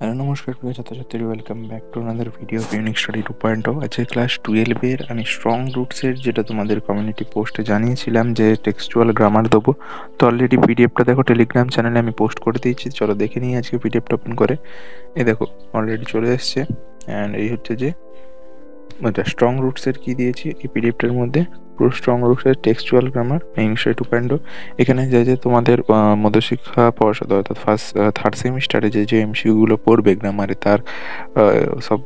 Hello নমস্কার প্রিয় ছাত্রছাত্রী, welcome back to another video of unique study 2.0। আজকে ক্লাস 12 এর আমি স্ট্রং রুটসের যেটা তোমাদের কমিউনিটি পোস্টে জানিয়েছিলাম যে টেক্সচুয়াল গ্রামার দেবো। তো অলরেডি পিডিএফটা দেখো টেলিগ্রাম চ্যানেলে আমি পোস্ট করে দিয়েছি, চলো দেখে নিই আজকে পিডিএফটা ওপেন করে। এই দেখো অলরেডি চলে এসছে। অ্যান্ড এই হচ্ছে যে স্ট্রং রুটসের কি দিয়েছি এই পিডিএফটার মধ্যে। পুরো স্ট্রং রুটসের টেক্সচুয়াল গ্রামার ইংলিশ 2.0। এখানে যে তোমাদের মধ্যশিক্ষা পর্ষদ অর্থাৎ ফার্স্ট থার্ড সেমিস্টারে যে এমসিকিউগুলো পড়বে গ্রামারে তার সব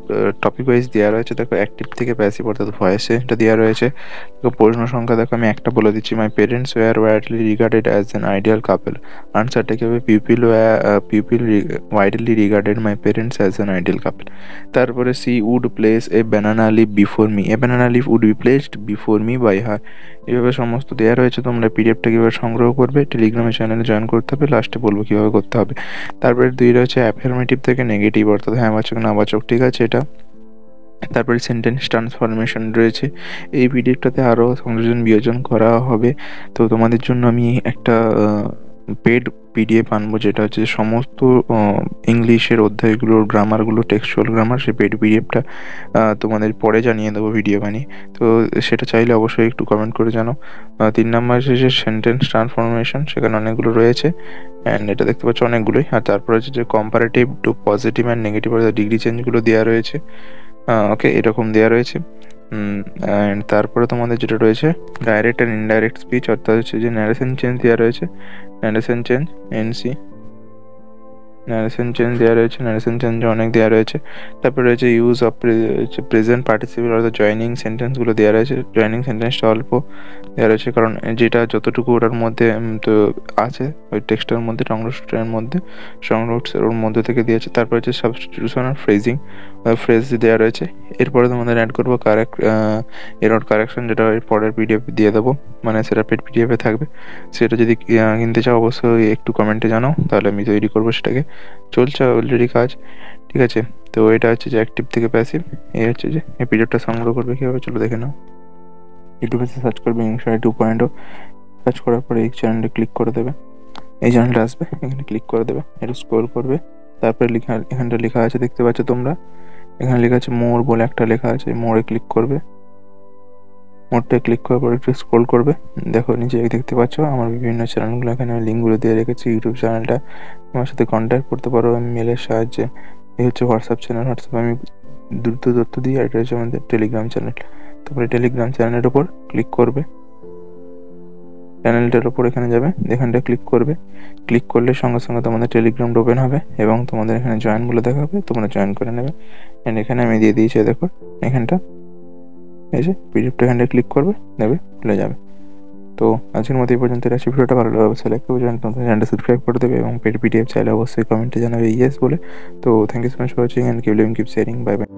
টপিক ওয়াইজ দেওয়া রয়েছে। দেখো অ্যাক্টিভ থেকে প্যাসিভ অর্থাৎ ভয়েসে এটা দেওয়া রয়েছে। দেখো প্রশ্ন সংখ্যা দেখো আমি একটা বলে দিচ্ছি, my parents were widely regarded as an ideal couple. আনসারটা কি হবে, people widely regarded my parents as an ideal couple. তারপরে she would place a banana leaf before me, a banana leaf would be placed before me by her. এভাবে সমস্ত দেওয়া রয়েছে। তোমরা পিডিএফটা কীভাবে সংগ্রহ করবে, টেলিগ্রামের চ্যানেলে জয়েন করতে হবে, লাস্টে বলবো কীভাবে করতে হবে। তারপরে দুই রয়েছে অ্যাফার্মেটিভ থেকে নেগেটিভ অর্থাৎ হ্যাঁবাচক নাবাচক, ঠিক আছে এটা। তারপরে সেন্টেন্স ট্রান্সফরমেশন রয়েছে। এই পিডিএফটাতে আরও সংযোজন বিয়োজন করা হবে। তো তোমাদের জন্য আমি একটা পেড পিডিএফ আনবো, যেটা হচ্ছে সমস্ত ইংলিশের অধ্যায়গুলোর গ্রামারগুলো, টেক্সচুয়াল গ্রামার, সেই পেড পিডিএফটা তোমাদের পরে জানিয়ে দেবো ভিডিও বানিয়ে। তো সেটা চাইলে অবশ্যই একটু কমেন্ট করে জানাও। 3 নাম্বার যে সেন্টেন্স ট্রান্সফরমেশন, সেখানে অনেকগুলো রয়েছে অ্যান্ড এটা দেখতে পাচ্ছ অনেকগুলোই। আর তারপরে হচ্ছে যে comparative two positive and negative অর্থাৎ ডিগ্রি চেঞ্জগুলো দেওয়া রয়েছে। ওকে, এরকম দেওয়া রয়েছে। অ্যান্ড তারপরে তোমাদের যেটা রয়েছে ডাইরেক্ট অ্যান্ড ইনডাইরেক্ট স্পিচ অর্থাৎ হচ্ছে যে ন্যারেশন চেঞ্জ দেওয়া রয়েছে। Narration change NC, narration change দেওয়া রয়েছে, ন্যারেশন চেঞ্জ অনেক দেওয়া রয়েছে। তারপরে রয়েছে ইউজ অফ প্রেজেন্ট পার্টিসিপেল অর্থাৎ জয়নিং সেন্টেন্সগুলো দেওয়া রয়েছে। জয়নিং সেন্টেন্সটা অল্প দেওয়া রয়েছে, কারণ যেটা যতটুকু ওটার মধ্যে তো আছে ওই টেক্সটের মধ্যে, সংরক্ষণের মধ্যে, সংরক্ষণের ওর মধ্যে থেকে দিয়েছে। তারপর হচ্ছে সাবস্টিটিউশন আর ফ্রেজিং, ফ্রেজ দেওয়া রয়েছে। এরপরে তোমাদের অ্যাড করবো এরর কারেকশন, যেটা ওই পরের পিডিএফ দিয়ে দেবো, মানে সেটা পেড পিডিএফে থাকবে। সেটা যদি কিনতে চাও অবশ্যই একটু কমেন্টে জানাও, তাহলে আমি তৈরি করবো সেটাকে। চলছে অলরেডি কাজ, ঠিক আছে। তো এটা হচ্ছে যে অ্যাক্টিভ থেকে প্যাসিভ। এই হচ্ছে যে এই পিডিএফটা সংগ্রহ করবে কীভাবে, চলো দেখে নাও। ইউটিউবে সার্চ করবে ইংলিশ 2.0, সার্চ করার পরে এই চ্যানেলটা ক্লিক করে দেবে। এই চ্যানেলটা আসবে, এখানে ক্লিক করে দেবে, একটু স্ক্রল করবে। তারপরে এখানটা লেখা আছে দেখতে পাচ্ছ তোমরা, এখানে লেখা আছে মোর বলে একটা লেখা আছে, মোড়ে ক্লিক করবে। মোডটা ক্লিক করার পর একটু স্ক্রল করবে। দেখো নিচে দেখতে পাচ্ছ আমার বিভিন্ন চ্যানেলগুলো, এখানে আমি লিঙ্কগুলো দিয়ে রেখেছি। ইউটিউব চ্যানেলটা আমার সাথে কন্ট্যাক্ট করতে পারো মেলের সাহায্যে। এই হচ্ছে হোয়াটসঅ্যাপ চ্যানেল, হোয়াটসঅ্যাপে আমি দ্রুত তথ্য দিই। আর এটা হচ্ছে আমাদের টেলিগ্রাম চ্যানেল। তারপরে টেলিগ্রাম চ্যানেলের ওপর ক্লিক করবে, চ্যানেলটার ওপর এখানে যাবে, এখানটা ক্লিক করবে। ক্লিক করলে সঙ্গে সঙ্গে তোমাদের টেলিগ্রামটা ওপেন হবে এবং তোমাদের এখানে জয়েন বলে দেখাবে, তোমরা জয়েন করে নেবে। অ্যান্ড এখানে আমি দিয়ে দিয়েছি দেখো এখানটা, এই যে পিডিএফটা এখানটা ক্লিক করবে, নেবে, খুলে যাবে। তো আজকের মতো এই পর্যন্ত রাখছি। ভিডিওটা ভালো লাগবে অবশ্যই লাইক করবে, চ্যানেলটা সাবস্ক্রাইব করে দেবে এবং পেড পিডিএফ চাইলে অবশ্যই কমেন্টে জানাবে ইয়েস বলে। তো thank you so much for watching and keep living, keep sharing, bye by.